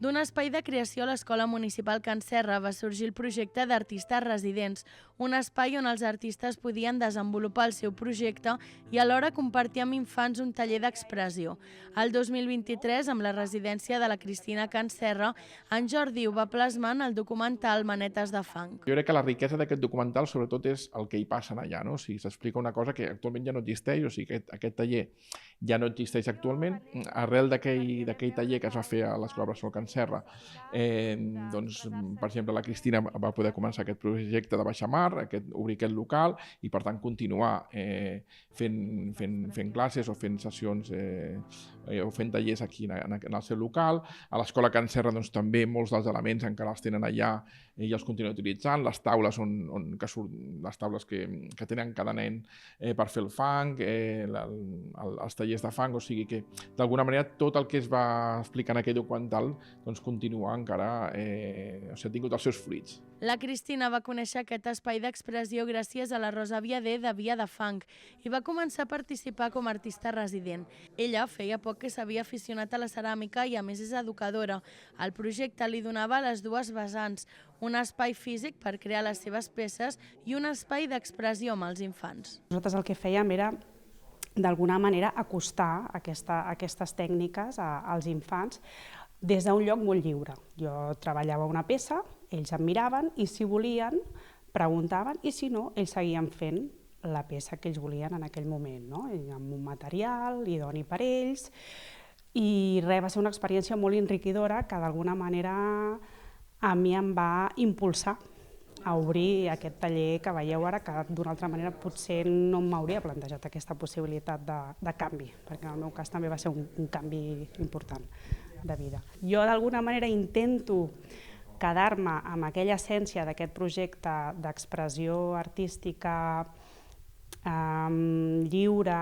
D'un espai de creació a l'Escola Municipal Can Serra va sorgir el projecte d'Artistes Residents, un espai on els artistes podien desenvolupar el seu projecte i alhora compartir amb infants un taller d'expressió. El 2023, amb la residència de la Cristina Can Serra, en Jordi ho va plasmar en el documental Manetes de fang. Jo crec que la riquesa d'aquest documental sobretot és el que hi passa allà, no? O sigui, s'explica una cosa que actualment ja no existeix, o sigui, aquest taller ja no existeix actualment. Arrel d'aquell taller que es va fer a l'Escola Bressol Can Serra, doncs, per exemple, la Cristina va poder començar aquest projecte de baixamar, obrir aquest local i, per tant, continuar fent classes o fent sessions o fent tallers aquí en el seu local. A l'Escola Can Serra doncs, també molts dels elements encara els tenen allà i els continuen utilitzant. Les taules les taules que tenen cada nen per fer el fang, els tallers de fang, o sigui que d'alguna manera tot el que es va explicar en aquell documental doncs continua encara, o sigui, ha tingut els seus fruits. La Cristina va conèixer aquest espai d'expressió gràcies a la Rosa Viader de Via de Fang i va començar a participar com a artista resident. Ella feia poc que s'havia aficionat a la ceràmica i a més és educadora. El projecte li donava les dues vessants, un espai físic per crear les seves peces i un espai d'expressió amb els infants. Nosaltres el que fèiem era d'alguna manera acostar aquestes tècniques als infants des d'un lloc molt lliure. Jo treballava una peça, ells em miraven i si volien preguntaven i si no ells seguien fent la peça que ells volien en aquell moment, no? Amb un material idoni per ells i va ser una experiència molt enriquidora que d'alguna manera a mi em va impulsar a obrir aquest taller que veieu ara, que d'una altra manera potser no m'hauria plantejat aquesta possibilitat de canvi, perquè en el meu cas també va ser un canvi important de vida. Jo d'alguna manera intento quedar-me amb aquella essència d'aquest projecte d'expressió artística lliure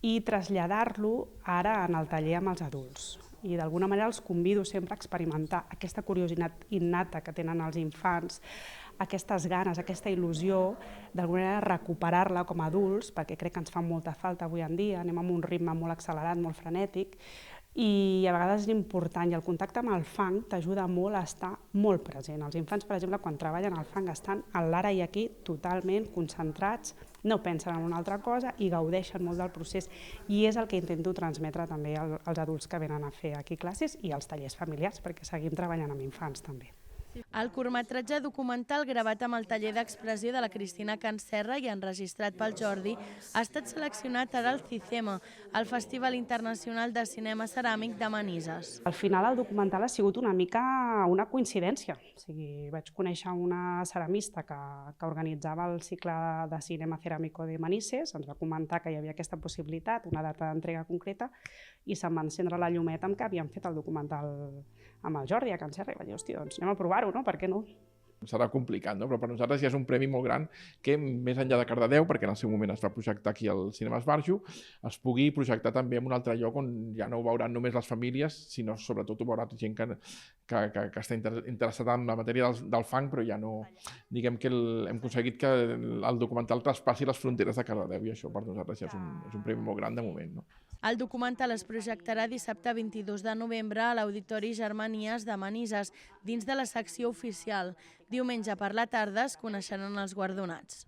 i traslladar-lo ara en el taller amb els adults. I d'alguna manera els convido sempre a experimentar aquesta curiositat innata que tenen els infants, aquestes ganes, aquesta il·lusió, d'alguna manera recuperar-la com a adults, perquè crec que ens fa molta falta avui en dia, anem amb un ritme molt accelerat, molt frenètic, i a vegades és important, i el contacte amb el fang t'ajuda molt a estar molt present. Els infants, per exemple, quan treballen al fang estan en l'ara i aquí totalment concentrats, no pensen en una altra cosa i gaudeixen molt del procés, i és el que intento transmetre també als adults que venen a fer aquí classes i als tallers familiars, perquè seguim treballant amb infants també. El curtmetratge documental gravat amb el taller d'expressió de la Cristina Can Serra i enregistrat pel Jordi ha estat seleccionat ara al CICEMA, el Festival Internacional de Cinema Ceràmic de Manises. Al final el documental ha sigut una mica una coincidència. O sigui, vaig conèixer una ceramista que organitzava el cicle de cinema ceràmico de Manises, ens va comentar que hi havia aquesta possibilitat, una data d'entrega concreta, i se'm va encendre la llumeta amb que havien fet el documental amb el Jordi a Can Serra i vaig dir, hòstia, doncs anem a provar-ho, no? Per què no? Serà complicat, no? Però per nosaltres ja és un premi molt gran que, més enllà de Cardedeu, perquè en el seu moment es va projectar aquí al Cinema Esbarjo, es pugui projectar també en un altre lloc on ja no ho veuran només les famílies, sinó sobretot ho veurà gent que està interessada en la matèria del fang, però ja no... Diguem que hem aconseguit que el documental traspassi les fronteres de Cardedeu i això per nosaltres ja és un premi molt gran de moment, no? El documental es projectarà dissabte 22 de novembre a l'Auditori Germanies de Manises, dins de la secció oficial. Diumenge per la tarda es coneixeran els guardonats.